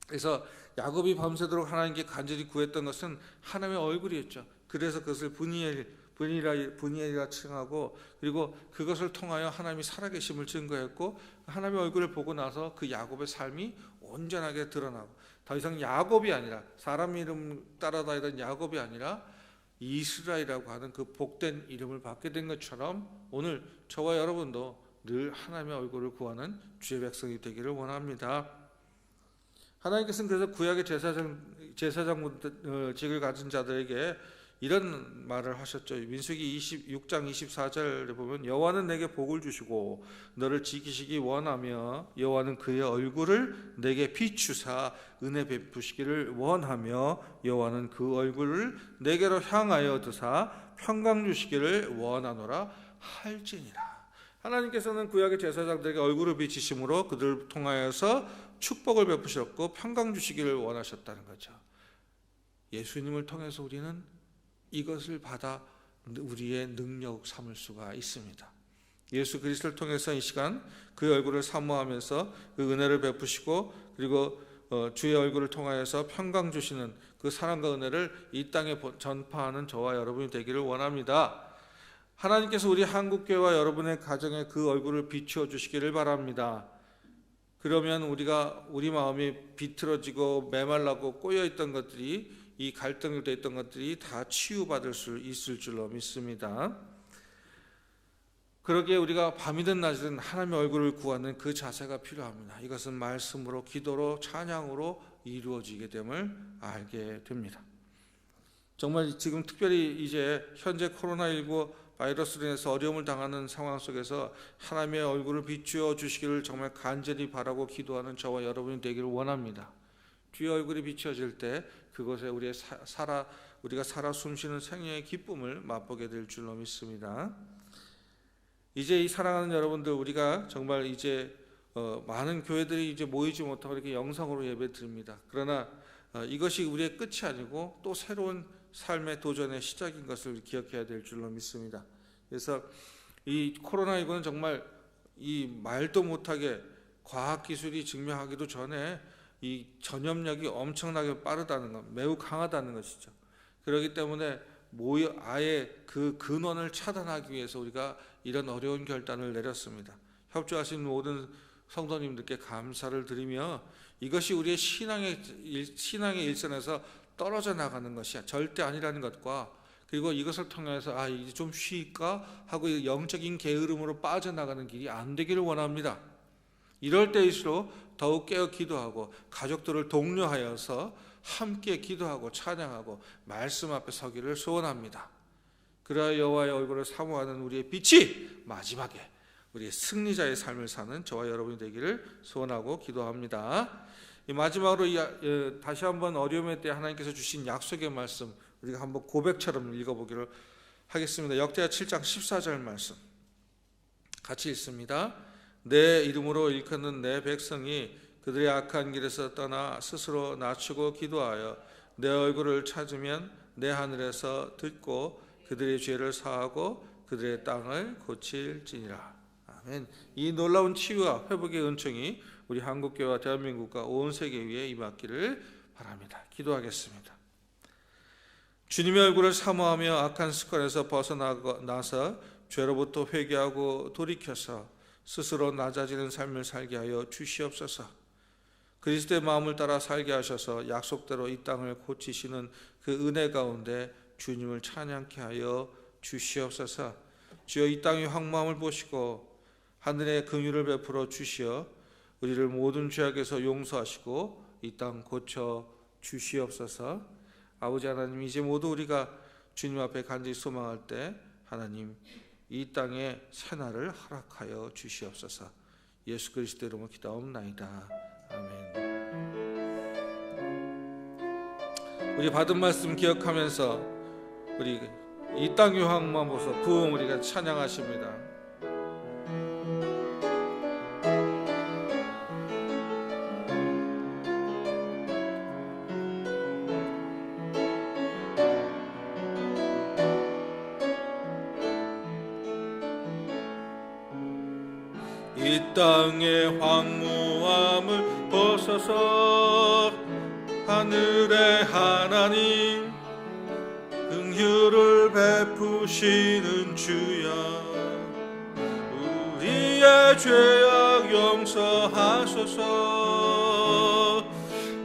그래서 야곱이 밤새도록 하나님께 간절히 구했던 것은 하나님의 얼굴이었죠. 그래서 그것을 분이엘이라 칭하고, 그리고 그것을 통하여 하나님이 살아계심을 증거했고, 하나님의 얼굴을 보고 나서 그 야곱의 삶이 온전하게 드러나고, 더 이상 야곱이 아니라, 사람 이름 따라다니던 야곱이 아니라 이스라엘이라고 하는 그 복된 이름을 받게 된 것처럼 오늘 저와 여러분도 늘 하나님의 얼굴을 구하는 주의 백성이 되기를 원합니다. 하나님께서는 그래서 구약의 제사장직을 가진 자들에게 이런 말을 하셨죠. 민수기 26장 24절에 보면 여호와는 내게 복을 주시고 너를 지키시기 원하며 여호와는 그의 얼굴을 내게 비추사 은혜 베푸시기를 원하며 여호와는 그 얼굴을 내게로 향하여 드사 평강 주시기를 원하노라 할지니라. 하나님께서는 구약의 제사장들에게 얼굴을 비치심으로 그들을 통하여서 축복을 베푸셨고 평강 주시기를 원하셨다는 거죠. 예수님을 통해서 우리는 이것을 받아 우리의 능력 삼을 수가 있습니다. 예수 그리스도를 통해서 이 시간 그의 얼굴을 사모하면서 그 은혜를 베푸시고, 그리고 주의 얼굴을 통하여서 평강 주시는 그 사랑과 은혜를 이 땅에 전파하는 저와 여러분이 되기를 원합니다. 하나님께서 우리 한국교회와 여러분의 가정에 그 얼굴을 비추어 주시기를 바랍니다. 그러면 우리 마음이 비틀어지고 메말라고 꼬여있던 것들이, 이 갈등이 됐던 것들이 다 치유받을 수 있을 줄로 믿습니다. 그러기에 우리가 밤이든 낮이든 하나님의 얼굴을 구하는 그 자세가 필요합니다. 이것은 말씀으로, 기도로, 찬양으로 이루어지게 됨을 알게 됩니다. 정말 지금 특별히 이제 현재 코로나19 바이러스로 인해서 어려움을 당하는 상황 속에서 하나님의 얼굴을 비추어 주시기를 정말 간절히 바라고 기도하는 저와 여러분이 되기를 원합니다. 주의 얼굴이 비춰질 때 그것에 우리가 살아 숨쉬는 생명의 기쁨을 맛보게 될 줄로 믿습니다. 이제 이 사랑하는 여러분들, 우리가 정말 이제 많은 교회들이 이제 모이지 못하고 이렇게 영상으로 예배 드립니다. 그러나 이것이 우리의 끝이 아니고 또 새로운 삶의 도전의 시작인 것을 기억해야 될 줄로 믿습니다. 그래서 이 코로나19는 정말 이 말도 못하게 과학기술이 증명하기도 전에 이 전염력이 엄청나게 빠르다는 것, 매우 강하다는 것이죠. 그렇기 때문에 아예 그 근원을 차단하기 위해서 우리가 이런 어려운 결단을 내렸습니다. 협조하신 모든 성도님들께 감사를 드리며, 이것이 우리의 신앙의 일선에서 떨어져 나가는 것이 절대 아니라는 것과, 그리고 이것을 통해서 이제 좀 쉴까 하고 영적인 게으름으로 빠져나가는 길이 안 되기를 원합니다. 이럴 때일수록 더욱 깨어 기도하고 가족들을 독려하여서 함께 기도하고 찬양하고 말씀 앞에 서기를 소원합니다. 그러하 여호와의 얼굴을 사모하는 우리의 빛이 마지막에 우리의 승리자의 삶을 사는 저와 여러분이 되기를 소원하고 기도합니다. 마지막으로 다시 한번 어려움의 때 하나님께서 주신 약속의 말씀 우리가 한번 고백처럼 읽어보기를 하겠습니다. 역대하 7장 14절 말씀 같이 읽습니다. 내 이름으로 일컫는 내 백성이 그들의 악한 길에서 떠나 스스로 낮추고 기도하여 내 얼굴을 찾으면 내 하늘에서 듣고 그들의 죄를 사하고 그들의 땅을 고칠지니라. 아멘. 이 놀라운 치유와 회복의 은총이 우리 한국교회와 대한민국과 온 세계 위에 임하기를 바랍니다. 기도하겠습니다. 주님의 얼굴을 사모하며 악한 습관에서 벗어나서 죄로부터 회개하고 돌이켜서 스스로 낮아지는 삶을 살게 하여 주시옵소서. 그리스도의 마음을 따라 살게 하셔서 약속대로 이 땅을 고치시는 그 은혜 가운데 주님을 찬양케 하여 주시옵소서. 주여, 이 땅의 황망함을 보시고 하늘의 긍휼을 베풀어 주시어 우리를 모든 죄악에서 용서하시고 이 땅 고쳐 주시옵소서. 아버지 하나님, 이제 모두 우리가 주님 앞에 간절히 소망할 때 하나님 이 땅에 새날을 허락하여 주시옵소서. 예수 그리스도 이름으로 기도하옵나이다. 아멘. 우리 받은 말씀 기억하면서 우리 이 땅 유황만 보소 부흥 우리가 찬양하십니다. 이 땅의 황무함을 벗어서 하늘의 하나님 긍휼을 베푸시는 주여, 우리의 죄악 용서하소서.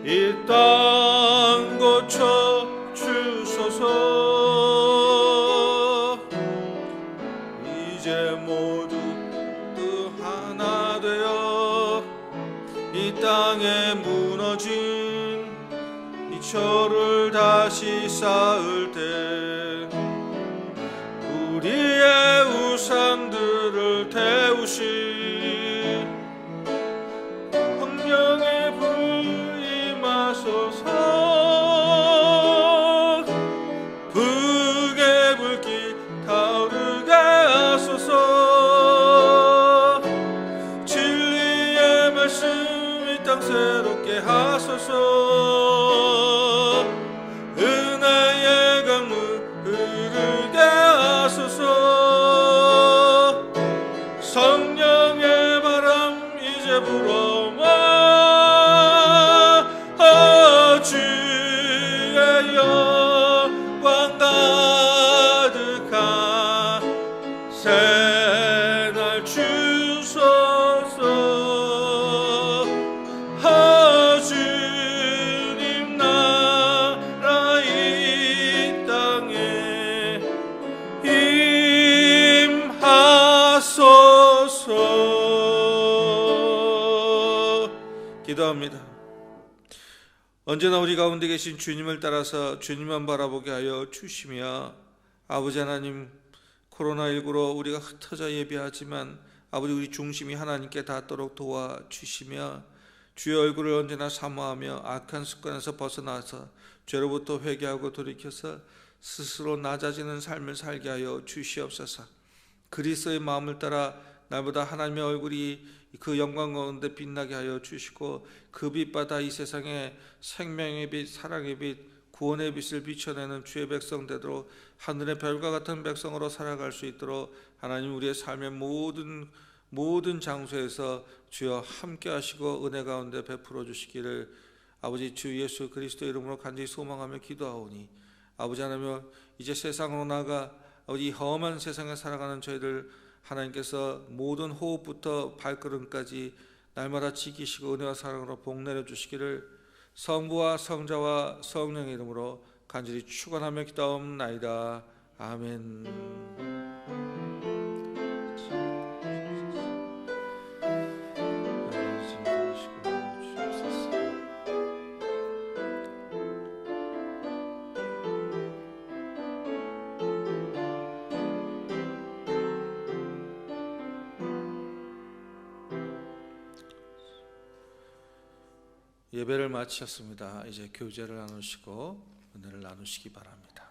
이 땅 고쳐 주소서. 이제 모두 또 하나 되어 이 땅에 무너진 이 철을 다시 쌓을 때 우리의 우상들을 태우시 성령의 불 임하소서. 북의 불길 타오르게 하소서. 진리의 말씀 이 땅 새롭게 하소서. 은혜의 강물 흐르게 하소서. 성령의 바람 이제 불어와 주의 영광 가득한 새날 주소서. 주님 나라 이 땅에 임하소서. 기도합니다. 언제나 우리 가운데 계신 주님을 따라서 주님만 바라보게 하여 주시며, 아버지 하나님, 코로나19로 우리가 흩어져 예배하지만 아버지 우리 중심이 하나님께 닿도록 도와주시며, 주의 얼굴을 언제나 사모하며 악한 습관에서 벗어나서 죄로부터 회개하고 돌이켜서 스스로 낮아지는 삶을 살게 하여 주시옵소서. 그리스도의 마음을 따라 날보다 하나님의 얼굴이 그 영광 가운데 빛나게 하여 주시고, 그 빛받아 이 세상에 생명의 빛, 사랑의 빛, 구원의 빛을 비춰내는 주의 백성 되도록, 하늘의 별과 같은 백성으로 살아갈 수 있도록 하나님 우리의 삶의 모든 장소에서 주여 함께 하시고 은혜 가운데 베풀어 주시기를 아버지 주 예수 그리스도 이름으로 간절히 소망하며 기도하오니, 아버지 하나님 이제 세상으로 나가 아버지 험한 세상에 살아가는 저희들 하나님께서 모든 호흡부터 발걸음까지 날마다 지키시고 은혜와 사랑으로 복 내려 주시기를 성부와 성자와 성령의 이름으로 간절히 축원하며 기도하옵나이다. 아멘. 예배를 마치셨습니다. 이제 교제를 나누시고 은혜를 나누시기 바랍니다.